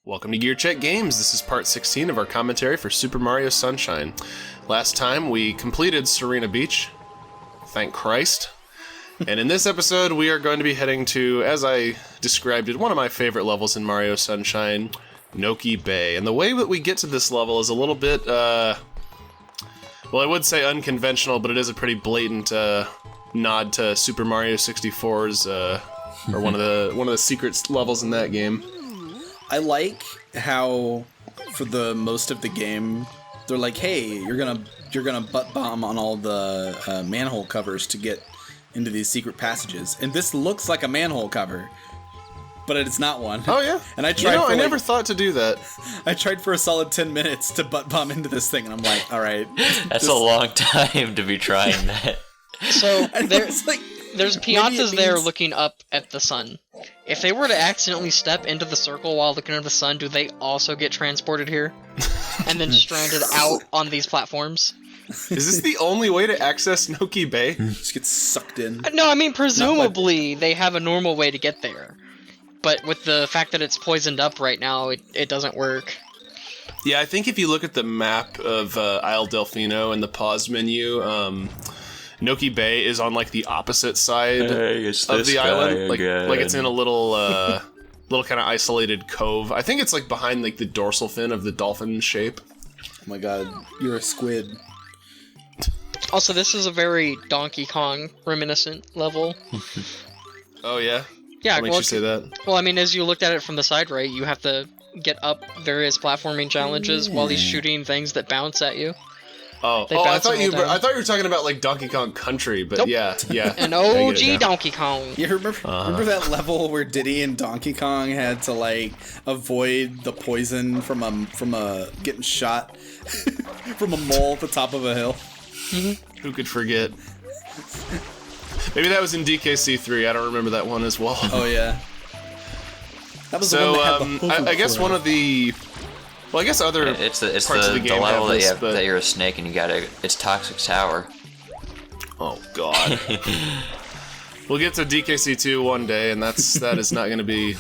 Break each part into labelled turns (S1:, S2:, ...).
S1: Welcome to Gear Check Games. This is part 16 of our commentary for Super Mario Sunshine. Last time we completed Serena Beach. Thank Christ. And in this episode we are going to be heading to, as I described it, one of my favorite levels in Mario Sunshine, Noki Bay. And the way that we get to this level is a little bit, well, I would say unconventional, but it is a pretty blatant nod to Super Mario 64's, or one of the secret levels in that game.
S2: I like how, for the most of the game, they're like, "Hey, you're gonna butt bomb on all the manhole covers to get into these secret passages," and this looks like a manhole cover, but it's not one.
S1: Oh yeah,
S2: and I tried.
S1: I never thought to do that.
S2: I tried for a solid 10 minutes to butt bomb into this thing, and I'm like, "All right,
S3: that's a long time to be trying that."
S4: So
S2: there's
S4: Piantas there looking up at the sun. If they were to accidentally step into the circle while looking at the sun, do they also get transported here? And then stranded out on these platforms?
S1: Is this the only way to access Noki Bay?
S2: Just get sucked in.
S4: No, I mean, presumably they have a normal way to get there. But with the fact that it's poisoned up right now, it doesn't work.
S1: Yeah, I think if you look at the map of Isle Delfino and the pause menu, Noki Bay is on like the opposite side of the island, like it's in a little kind of isolated cove. I think it's like behind like the dorsal fin of the dolphin shape.
S2: Oh my god, you're a squid.
S4: Also, this is a very Donkey Kong reminiscent level.
S1: Oh yeah?
S4: Yeah,
S1: what makes you say that?
S4: Well, I mean, as you looked at it from the side, right, you have to get up various platforming challenges while he's shooting things that bounce at you.
S1: I thought you were talking about like Donkey Kong Country, but
S4: nope.
S1: yeah.
S4: An OG Donkey Kong.
S2: You remember that level where Diddy and Donkey Kong had to like avoid the poison from a getting shot from a mole at the top of a hill?
S1: Who could forget? Maybe that was in DKC 3. I don't remember that one as well.
S2: Oh yeah. That was
S1: so
S2: the one that had the
S1: I guess one of the. Well, I guess other
S3: it's
S1: parts of the game
S3: level
S1: have this,
S3: that you're a snake and it's Toxic Tower.
S1: Oh god. We'll get to DKC 2 one day, and that is not going to be.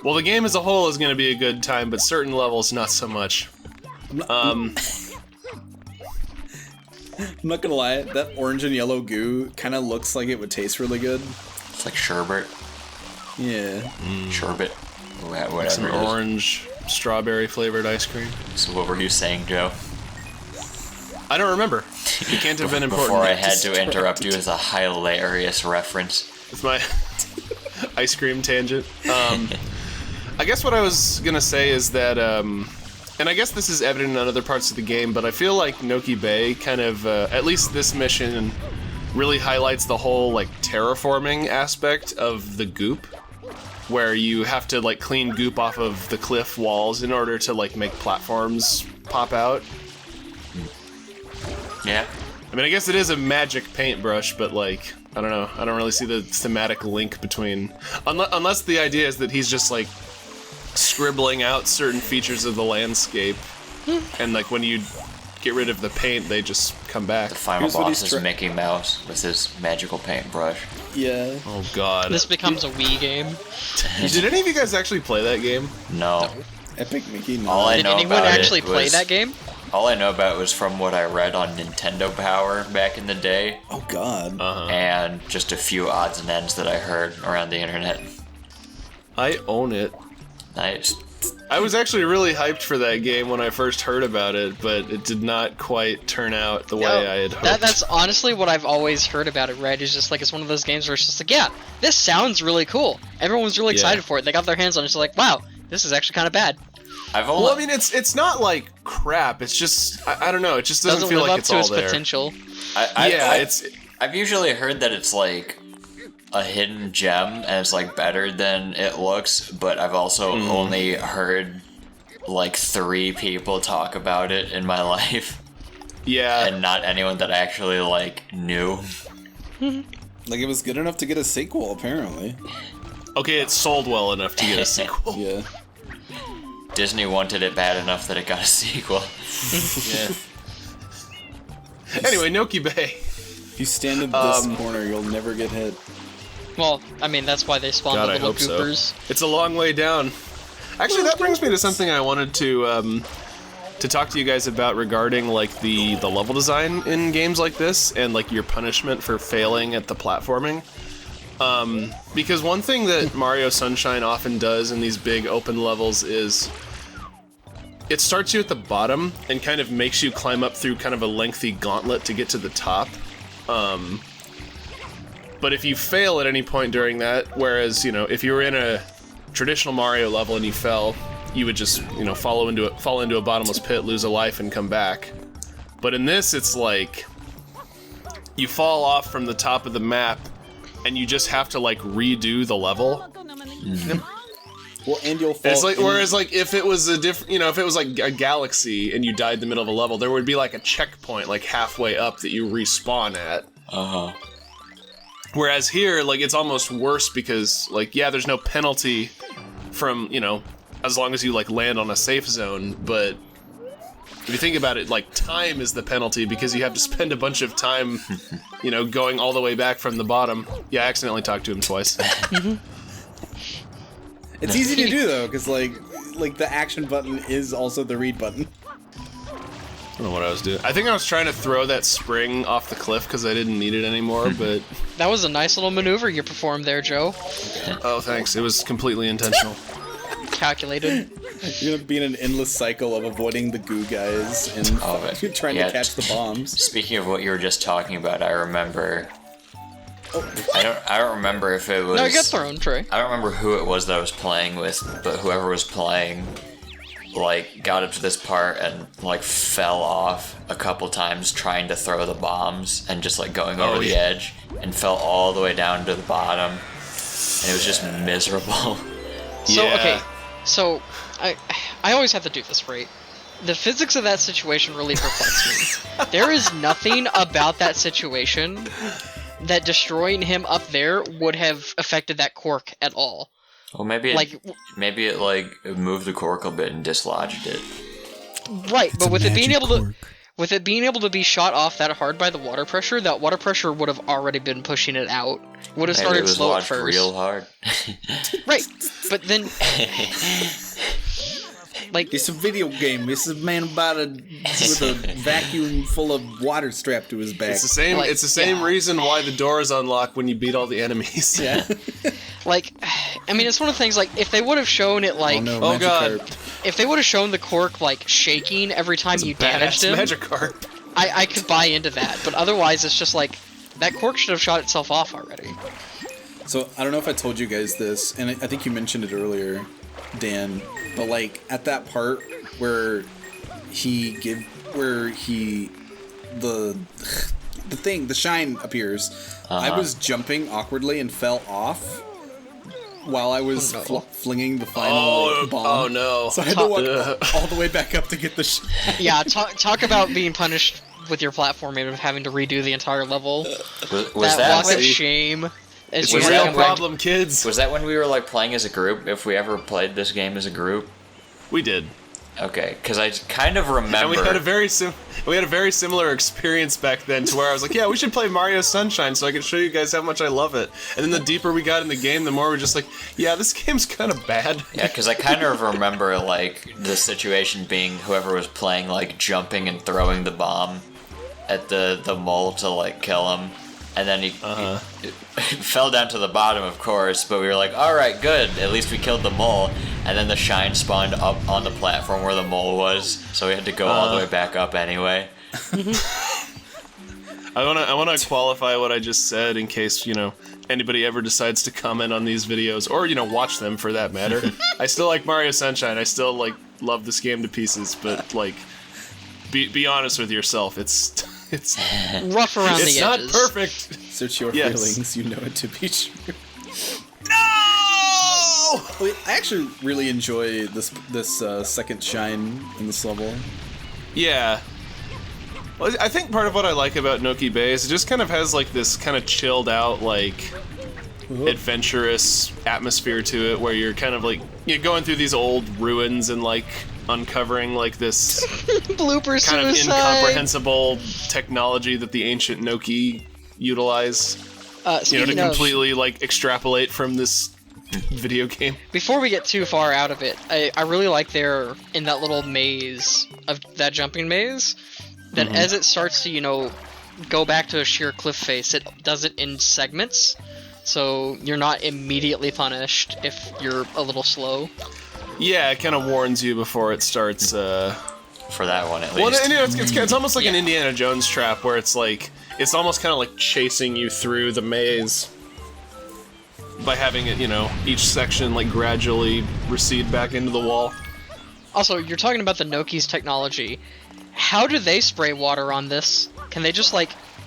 S1: Well, the game as a whole is going to be a good time, but certain levels not so much.
S2: I'm not gonna lie, that orange and yellow goo kind of looks like it would taste really good.
S3: It's like sherbet.
S2: Yeah.
S3: Sherbet. Whatever.
S1: Like some orange, strawberry flavored ice cream.
S3: So what were you saying, Joe?
S1: I don't remember. It can't have been important.
S3: Before I had to interrupt you with a hilarious reference.
S1: With my ice cream tangent. I guess what I was gonna say is that, and I guess this is evident in other parts of the game, but I feel like Noki Bay kind of, at least this mission, really highlights the whole like terraforming aspect of the goop, where you have to like clean goop off of the cliff walls in order to like make platforms pop out.
S3: Yeah.
S1: I mean, I guess it is a magic paintbrush, but like, I don't know. I don't really see the thematic link between, unless the idea is that he's just like scribbling out certain features of the landscape, and like when you get rid of the paint, they just come back.
S3: The final boss is Mickey Mouse with his magical paintbrush.
S2: Yeah.
S1: Oh god.
S4: This becomes a Wii game.
S1: Did any of you guys actually play that game?
S3: No.
S2: Epic Mickey.
S3: All I
S4: Did
S3: know
S4: anyone
S3: about
S4: actually
S3: it
S4: play
S3: was,
S4: that game?
S3: All I know about it was from what I read on Nintendo Power back in the day.
S2: Oh god.
S3: And just a few odds and ends that I heard around the internet.
S1: I own it.
S3: Nice.
S1: I was actually really hyped for that game when I first heard about it, but it did not quite turn out the way I had hoped.
S4: That's honestly what I've always heard about it, right? It's just like, it's one of those games where it's just like, yeah, this sounds really cool. Everyone's really excited for it. They got their hands on it. It's like, wow, this is actually kind of bad.
S1: Well, I mean, it's not like crap. It's just, I don't know. It just doesn't feel like it's all there.
S4: Doesn't live up to its potential.
S3: I've usually heard that it's like a hidden gem and it's like better than it looks, but I've also only heard like 3 people talk about it in my life.
S1: Yeah.
S3: And not anyone that I actually like knew.
S2: Like, it was good enough to get a sequel, apparently.
S1: Okay, it sold well enough to get a sequel.
S2: Yeah.
S3: Disney wanted it bad enough that it got a sequel.
S1: Yeah. Anyway, Noki Bay.
S2: If you stand in this corner, you'll never get hit.
S4: Well, I mean, that's why they spawned the little goopers.
S1: So. It's a long way down. Actually, that brings me to something I wanted to talk to you guys about regarding like the level design in games like this and like your punishment for failing at the platforming. Because one thing that Mario Sunshine often does in these big open levels is it starts you at the bottom and kind of makes you climb up through kind of a lengthy gauntlet to get to the top. But if you fail at any point during that, whereas, you know, if you were in a traditional Mario level and you fell, you would just, you know, fall into a bottomless pit, lose a life, and come back. But in this, it's like you fall off from the top of the map and you just have to like redo the level.
S2: Well, and you'll fall.
S1: It's like, whereas like if it was a different, you know, if it was like a galaxy and you died in the middle of a level, there would be like a checkpoint like halfway up that you respawn at. Whereas here, like, it's almost worse because, like, yeah, there's no penalty from, you know, as long as you like land on a safe zone, but if you think about it, like, time is the penalty because you have to spend a bunch of time, you know, going all the way back from the bottom. Yeah, I accidentally talked to him twice.
S2: It's easy to do though, because like the action button is also the read button.
S1: I don't know what I was doing. I think I was trying to throw that spring off the cliff because I didn't need it anymore, but...
S4: That was a nice little maneuver you performed there, Joe.
S1: Oh, thanks. It was completely intentional.
S4: Calculated.
S2: You're gonna be in an endless cycle of avoiding the goo guys and trying to catch the bombs.
S3: Speaking of what you were just talking about, I remember... I don't remember if it was...
S4: No, you got thrown, Trey.
S3: I don't remember who it was that I was playing with, but whoever was playing... like, got up to this part and, like, fell off a couple times trying to throw the bombs and just, like, going over the edge and fell all the way down to the bottom. And it was just miserable.
S4: So, okay, so, I always have to do this, right? The physics of that situation really perplex me. There is nothing about that situation that destroying him up there would have affected that cork at all.
S3: Well, maybe it moved the cork a bit and dislodged it.
S4: Right, but with it being able to be shot off that hard by the water pressure, that water pressure would have already been pushing it out. Would have started slow at first.
S3: Real hard.
S4: Right, but then like
S2: it's a video game. It's a man with a vacuum full of water strapped to his back.
S1: It's the same.
S4: Like,
S1: it's the same reason why the door is unlocked when you beat all the enemies.
S2: Yeah.
S4: Like, I mean, it's one of the things. Like, if they would have shown it, like,
S1: oh god,
S4: if they would have shown the cork like shaking every time you damaged him,
S1: Magikarp.
S4: I could buy into that. But otherwise, it's just like that cork should have shot itself off already.
S2: So I don't know if I told you guys this, and I think you mentioned it earlier, Dan. But like at that part where the shine appears, I was jumping awkwardly and fell off while I was flinging the final bomb.
S1: Oh no!
S2: So I had to walk all the way back up to get the shine.
S4: Yeah, talk about being punished with your platforming and having to redo the entire level.
S3: Was
S4: that walk of shame.
S1: It's a real problem, kids.
S3: Was that when we were like playing as a group? If we ever played this game as a group?
S1: We did.
S3: Okay, because I kind of remember.
S1: And we had a very similar experience back then, to where I was like, "Yeah, we should play Mario Sunshine, so I can show you guys how much I love it." And then the deeper we got in the game, the more we're just like, "Yeah, this game's kind of bad."
S3: Yeah, because I kind of remember like the situation being whoever was playing like jumping and throwing the bomb at the mole to like kill him. And then he fell down to the bottom, of course, but we were like, alright, good, at least we killed the mole. And then the shine spawned up on the platform where the mole was, so we had to go all the way back up anyway.
S1: I wanna qualify what I just said in case, you know, anybody ever decides to comment on these videos, or, you know, watch them for that matter. I still like Mario Sunshine, I still, like, love this game to pieces, but, like, be honest with yourself, it's
S4: rough around the edges.
S1: It's not perfect.
S2: Search your feelings, you know it to be true.
S1: No!
S2: I actually really enjoy this second shine in this level.
S1: Yeah. Well, I think part of what I like about Noki Bay is it just kind of has like this kind of chilled out, like, adventurous atmosphere to it, where you're kind of like you're going through these old ruins and like uncovering like this
S4: blooper
S1: kind of
S4: suicide.
S1: incomprehensible technology that the ancient Noki utilize. You know, to completely like extrapolate from this video game.
S4: Before we get too far out of it, I really like there in that little maze of that jumping maze, that as it starts to, go back to a sheer cliff face, it does it in segments, so you're not immediately punished if you're a little slow.
S1: Yeah, it kind of warns you before it starts.
S3: For that one, at
S1: Well,
S3: least.
S1: it's almost like an Indiana Jones trap, where it's like it's almost kind of like chasing you through the maze by having it, each section like gradually recede back into the wall.
S4: Also, you're talking about the Noki's technology. How do they spray water on this? Can they just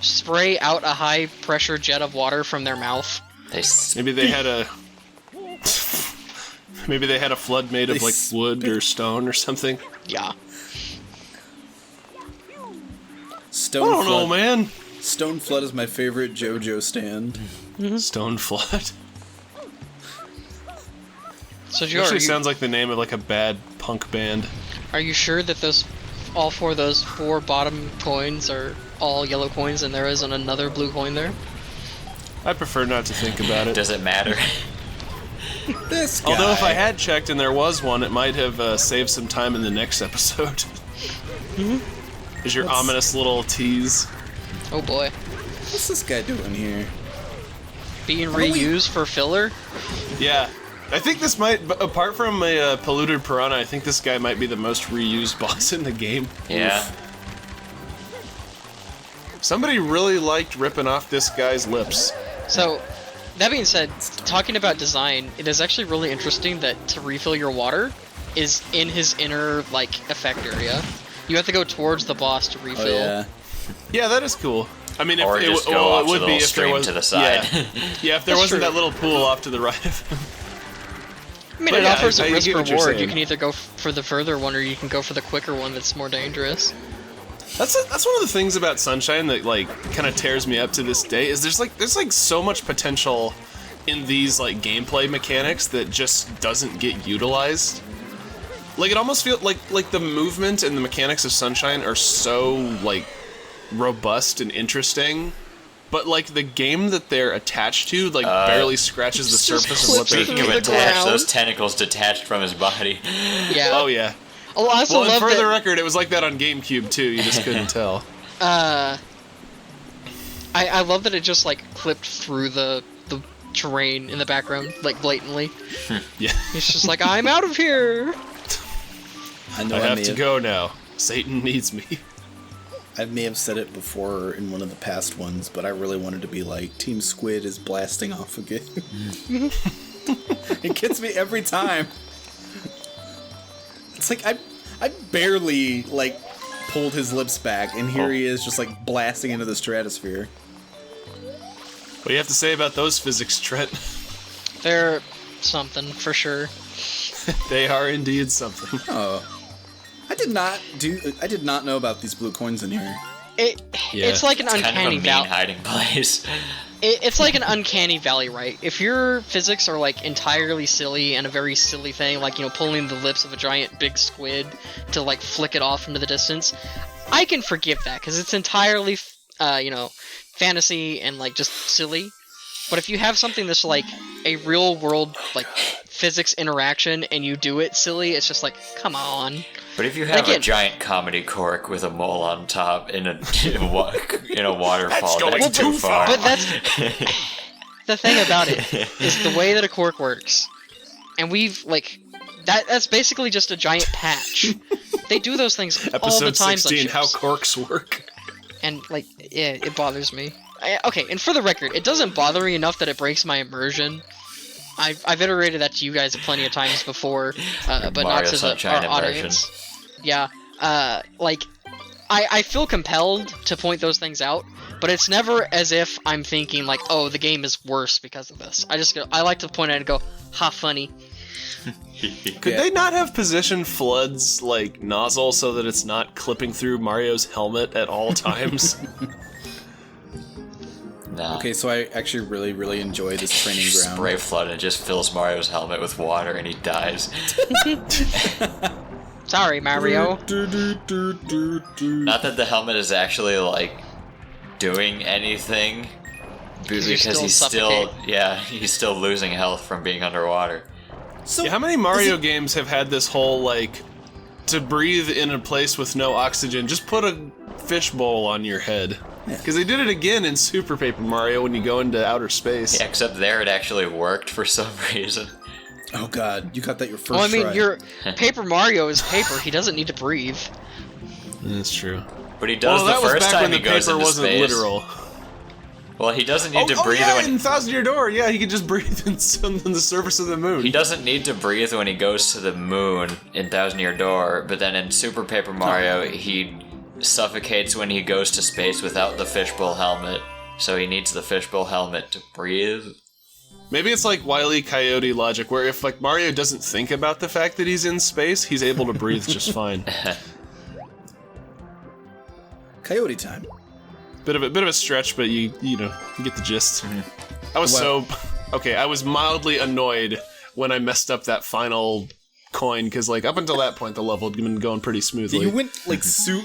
S4: spray out a high pressure jet of water from their mouth?
S1: Maybe they had a flood made of wood or stone or something.
S4: Yeah.
S2: Stone
S1: I don't
S2: flood.
S1: know, man.
S2: Stone Flood is my favorite JoJo stand.
S1: Stone Flood.
S4: So, Joe,
S1: Actually, sounds like the name of a bad punk band.
S4: are you sure that all four of those 4 bottom coins are all yellow coins and there isn't another blue coin there?
S1: I prefer not to think about it.
S3: Does it matter?
S2: This guy.
S1: Although if I had checked and there was one, it might have saved some time in the next episode. Is your ominous little tease.
S4: Oh boy.
S2: What's this guy doing here?
S4: Being reused for filler?
S1: Yeah. I think this might, apart from a polluted piranha, I think this guy might be the most reused boss in the game.
S3: Yeah.
S1: Somebody really liked ripping off this guy's lips.
S4: So, that being said, talking about design, it is actually really interesting that to refill your water is in his inner, effect area. You have to go towards the boss to refill.
S2: Oh, yeah.
S1: Yeah, that is cool. I mean,
S3: Or
S1: if
S3: just
S1: it,
S3: go
S1: well,
S3: off
S1: it
S3: to
S1: would
S3: the
S1: be
S3: little
S1: if there
S3: stream
S1: was
S3: to the side.
S1: Yeah, if there
S4: That's
S1: wasn't
S4: true.
S1: that little pool off to the right of him.
S4: I mean,
S1: But
S4: it
S1: yeah,
S4: offers
S1: I
S4: a
S1: get
S4: risk
S1: what you're
S4: reward. You
S1: saying.
S4: can either go for the further one or you can go for the quicker one that's more dangerous.
S1: That's one of the things about Sunshine that kind of tears me up to this day is there's so much potential in these gameplay mechanics that just doesn't get utilized. It almost feels like the movement and the mechanics of Sunshine are so robust and interesting, but the game that they're attached to barely scratches the
S4: just
S1: surface of what they're
S3: Speaking of
S4: the
S3: attached,
S4: ground.
S3: those tentacles detached from his body.
S4: Yeah.
S1: Oh yeah.
S4: Oh, I also
S1: Well, and
S4: love
S1: for the
S4: that.
S1: record, it was like that on GameCube too. You just couldn't tell.
S4: I love that it just clipped through the terrain in the background blatantly.
S1: Yeah.
S4: It's just I'm out of here.
S2: I know
S1: I
S2: I
S1: have
S2: may
S1: to go now. Satan needs me.
S2: I may have said it before in one of the past ones, but I really wanted to be Team Squid is blasting off again. It gets me every time. It's I barely pulled his lips back, and here he is just blasting into the stratosphere.
S1: What do you have to say about those physics, Trent?
S4: They're something for sure.
S1: They are indeed something.
S2: Oh, I did not know about these blue coins in here.
S4: It's like an
S3: Kind of a
S4: uncanny
S3: mean
S4: valley.
S3: hiding place.
S4: It's like an uncanny valley, right? If your physics are entirely silly and a very silly thing, pulling the lips of a giant big squid to flick it off into the distance, I can forgive that because it's entirely, fantasy and just silly. But if you have something that's a real world physics interaction and you do it silly, it's just come on.
S3: But if you have
S4: Again-
S3: a giant comedy cork with a mole on top in a waterfall,
S1: going
S3: that's
S1: too
S3: too far.
S4: But that's the thing about it is the way that a cork works, and we've that's basically just a giant patch. They do those things all the
S1: Episode
S4: time.
S1: 16, how corks work.
S4: And yeah, it bothers me. Okay, and for the record, it doesn't bother me enough that it breaks my immersion. I've iterated that to you guys plenty of times before, but not
S3: Mario
S4: to our
S3: Sunshine immersion.
S4: audience. Yeah, I feel compelled to point those things out, but it's never as if I'm thinking oh, the game is worse because of this. I like to point out and go, ha, funny.
S1: Could they not have positioned Flood's nozzle so that it's not clipping through Mario's helmet at all times?
S3: No.
S2: Okay, so I actually really, really enjoy this training ground.
S3: Spray flood and it just fills Mario's helmet with water and he dies.
S4: Sorry, Mario.
S3: Not that the helmet is actually doing anything. because
S4: you still
S3: he's
S4: suffocate.
S3: he's still losing health from being underwater.
S2: So
S1: Yeah, how many Mario games have had this whole, like, to breathe in a place with no oxygen, just put a fishbowl on your head? Because they did it again in Super Paper Mario when you go into outer space.
S3: Yeah, except there it actually worked for some reason.
S2: Oh god, you got that your first
S4: Well, I mean,
S2: try.
S4: your Paper Mario is paper. He doesn't need to breathe.
S1: That's true.
S3: But he does
S1: that
S3: the
S1: was
S3: first
S1: back
S3: time
S1: when
S3: he
S1: the
S3: goes
S1: paper
S3: into
S1: wasn't
S3: space.
S1: literal.
S3: Well, he doesn't need to breathe
S1: yeah,
S3: when
S1: in Thousand Year Door, yeah, he could just breathe on the surface of the moon.
S3: he doesn't need to breathe when he goes to the moon in Thousand Year Door, but then in Super Paper Mario, he suffocates when he goes to space without the fishbowl helmet. So he needs the fishbowl helmet to breathe.
S1: Maybe it's like Wile E. Coyote logic, where if like Mario doesn't think about the fact that he's in space, he's able to breathe just fine.
S2: Coyote time.
S1: Bit of a stretch, but you know you get the gist. I was I was mildly annoyed when I messed up that final coin because like up until that point the level had been going pretty smoothly.
S2: You went like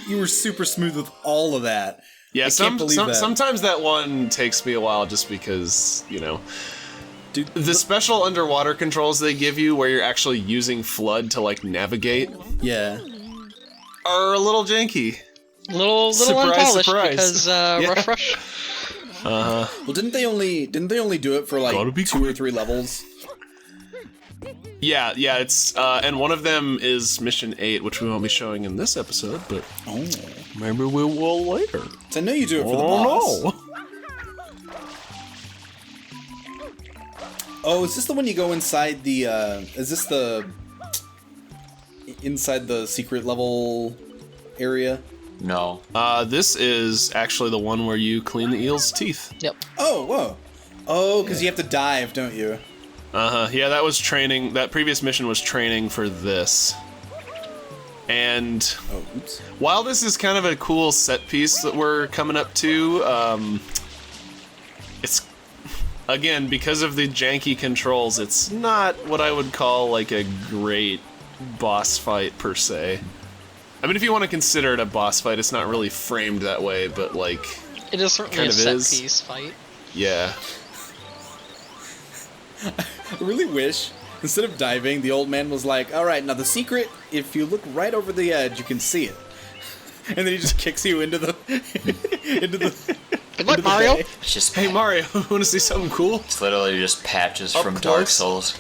S2: you were super smooth with all of that.
S1: Yeah,
S2: I can't believe that.
S1: sometimes that one takes me a while just because, you know,
S2: Dude,
S1: the special underwater controls they give you where you're actually using FLUDD to like navigate
S2: yeah.
S1: are a little janky.
S4: Little
S1: Surprise,
S4: unpolished
S1: surprise.
S4: because Rush.
S2: Well, didn't they only do it for
S1: Gotta
S2: like
S1: be
S2: 2 or 3 levels?
S1: Yeah, it's and one of them is Mission 8, which we won't be showing in this episode, but
S2: Oh.
S1: maybe we will later.
S2: So I know you do it for the boss.
S1: no.
S2: Oh, is this the one you go inside the is this the inside the secret level area?
S3: No.
S1: This is actually the one where you clean the eel's teeth.
S4: Yep.
S2: Oh, whoa. Oh, because you have to dive, don't you?
S1: Yeah, that was training. That previous mission was training for this. And
S2: Oh, oops.
S1: while this is kind of a cool set piece that we're coming up to, it's, again, because of the janky controls, it's not what I would call like a great boss fight per se. I mean, if you want to consider it a boss fight, it's not really framed that way, but like,
S4: It is certainly
S1: Kind
S4: a
S1: of
S4: set
S1: is.
S4: piece fight.
S1: yeah.
S2: I really wish, instead of diving, the old man was like, alright, now the secret, if you look right over the edge, you can see it. And then he just kicks you into the... into the...
S4: Good luck,
S2: into the
S4: Mario.
S2: bay.
S3: It's just
S1: Hey Mario, want to see something cool?
S3: it's literally just patches
S1: Up
S3: from Dark
S1: close.
S3: Souls.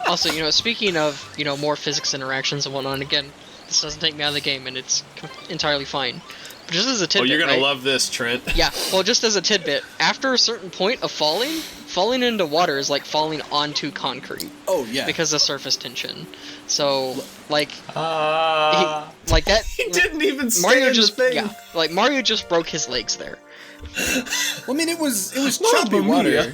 S4: Also, speaking of, more physics interactions and whatnot, again, this doesn't take me out of the game, and it's entirely fine. But just as a
S1: Oh,
S4: tidbit,
S1: you're gonna
S4: right?
S1: love this, Trent.
S4: Yeah, well, just as a tidbit, after a certain point of falling into water is like falling onto concrete
S2: Oh, yeah.
S4: because of surface tension. So, like,
S3: Ah.
S4: like that.
S1: He didn't even stay
S4: Mario
S1: in
S4: just
S1: the thing.
S4: yeah, like Mario just broke his legs there.
S2: Well, I mean, it was
S1: Mamma
S2: choppy water.
S1: mia.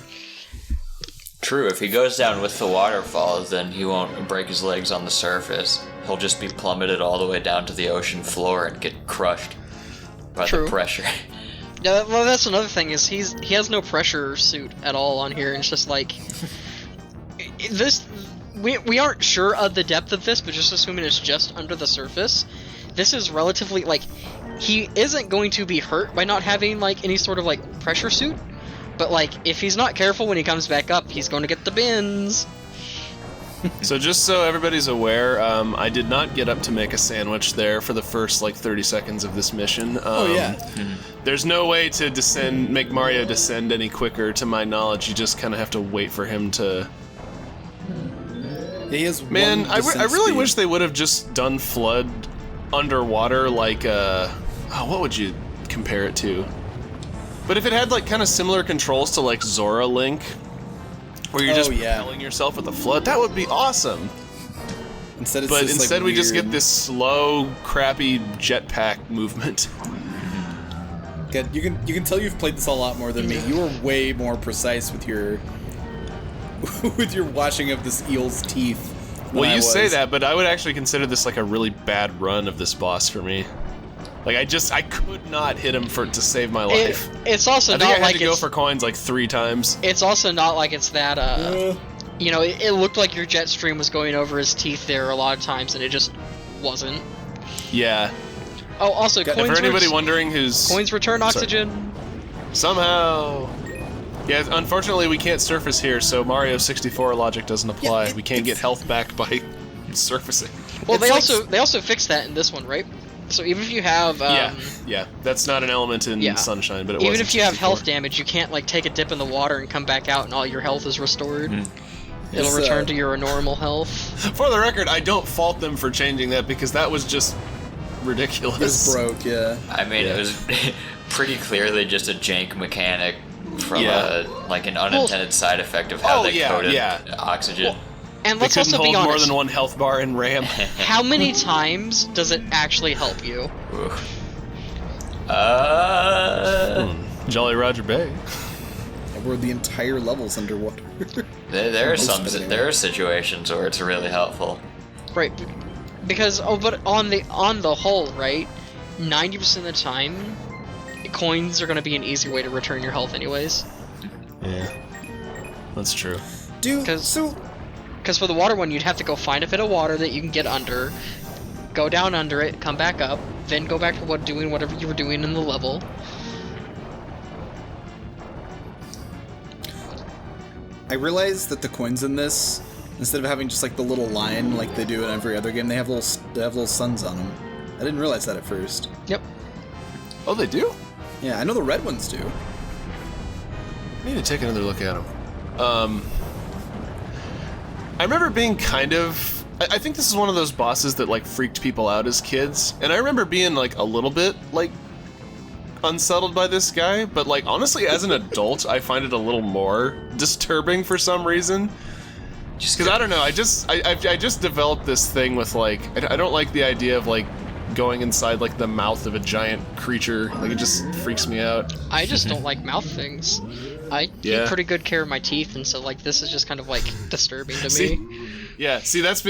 S3: True, if he goes down with the waterfall, then he won't break his legs on the surface. He'll just be plummeted all the way down to the ocean floor and get crushed by
S4: True.
S3: the pressure.
S4: Yeah, well, that's another thing is he has no pressure suit at all on here. And it's just like this. We aren't sure of the depth of this, but just assuming it's just under the surface, this is relatively like he isn't going to be hurt by not having like any sort of like pressure suit. But like if he's not careful when he comes back up, he's going to get the bins.
S1: So just so everybody's aware, I did not get up to make a sandwich there for the first like 30 seconds of this mission.
S2: Oh, yeah.
S1: There's no way to make Mario descend any quicker, to my knowledge. You just kind of have to wait for him to.
S2: He has
S1: Man,
S2: one
S1: I
S2: descent
S1: really
S2: speed.
S1: wish they would have just done FLUDD underwater, like what would you compare it to? But if it had like kind of similar controls to like Zora Link, where you're just propelling yourself with the FLUDD, that would be awesome.
S2: Instead, it's
S1: But
S2: just,
S1: instead,
S2: like,
S1: we just get
S2: weird-
S1: this slow, crappy jetpack movement.
S2: Good. You can tell you've played this a lot more than me. You were way more precise with your with your washing of this eel's teeth. than
S1: Well,
S2: I
S1: you say
S2: was.
S1: that, but I would actually consider this like a really bad run of this boss for me. Like I could not hit him to save my life.
S4: It's also
S1: I think
S4: not
S1: I had
S4: like
S1: to go
S4: it's.
S1: for coins like 3 times.
S4: It's also not like it's that. It looked like your jet stream was going over his teeth there a lot of times, and it just wasn't.
S1: Yeah.
S4: Oh, also,
S1: For
S4: coins,
S1: anybody wondering who's
S4: coins return
S1: Sorry.
S4: oxygen.
S1: Somehow. Yeah, unfortunately we can't surface here, so Mario 64 logic doesn't apply. We can't get health back by surfacing.
S4: Well,
S2: It's
S4: they also fixed that in this one, right? So even if you have
S1: Yeah, that's not an element in Sunshine, but it was
S4: even
S1: in
S4: if you have
S1: 64.
S4: health damage, you can't like take a dip in the water and come back out and all your health is restored. It'll
S2: It's,
S4: return to your normal health.
S1: For the record, I don't fault them for changing that because that was just ridiculous.
S2: It's broke, yeah.
S3: I mean, it was pretty clearly just a jank mechanic from an unintended side effect of how they coded oxygen.
S4: And
S1: They
S4: let's
S1: couldn't
S4: also be
S1: hold more
S4: honest.
S1: than one health bar in RAM.
S4: How many times does it actually help you?
S1: Jolly Roger Bay.
S2: Where the entire level's underwater.
S3: There are situations where it's really helpful.
S4: Right, because but on the whole, right, 90% of the time, coins are going to be an easy way to return your health, anyways.
S1: Yeah, that's true.
S2: Dude,
S4: Because for the water one, you'd have to go find a bit of water that you can get under, go down under it, come back up, then go back to doing whatever you were doing in the level.
S2: I realized that the coins in this, instead of having just like the little line like they do in every other game, they have little suns on them. I didn't realize that at first.
S4: Yep.
S1: Oh, they do?
S2: Yeah, I know the red ones do.
S1: I need to take another look at them. I remember being kind of... I think this is one of those bosses that, like, freaked people out as kids. And I remember being, like, a little bit, like, unsettled by this guy. But, like, honestly, as an adult, I find it a little more disturbing for some reason. Just because, I don't know, I just developed this thing with, like... I don't like the idea of, like, going inside, like, the mouth of a giant creature. Like, it just freaks me out.
S4: I just don't like mouth things. I take pretty good care of my teeth, and so like this is just kind of like disturbing to me.
S1: Yeah, see that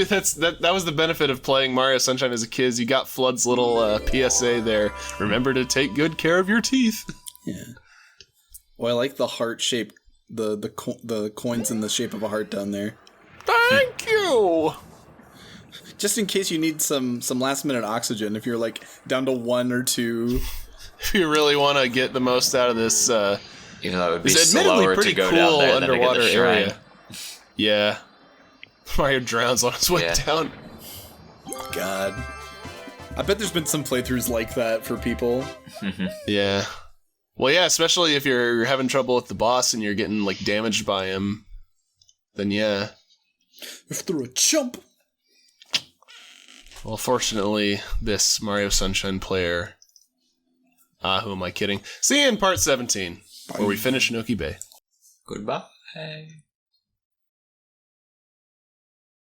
S1: was the benefit of playing Mario Sunshine as a kid. Is you got Flood's little PSA there. Remember to take good care of your teeth.
S2: Yeah. Well, I like the heart shape, the coins in the shape of a heart down there.
S1: Thank you.
S2: Just in case you need some last minute oxygen, if you're like down to 1 or 2.
S1: If you really want to get the most out of this.
S3: Even though it would be
S1: It's admittedly
S3: slower
S1: pretty
S3: to go
S1: cool
S3: down there than to get
S1: underwater
S3: the shrine.
S1: area. Yeah. Mario drowns on his way down.
S2: God. I bet there's been some playthroughs like that for people.
S1: Yeah. Well, yeah, especially if you're having trouble with the boss and you're getting, like, damaged by him. Then, yeah.
S2: If they're a chump.
S1: Well, fortunately, this Mario Sunshine player... who am I kidding? See you in part 17, where we finish Noki Bay.
S3: Goodbye.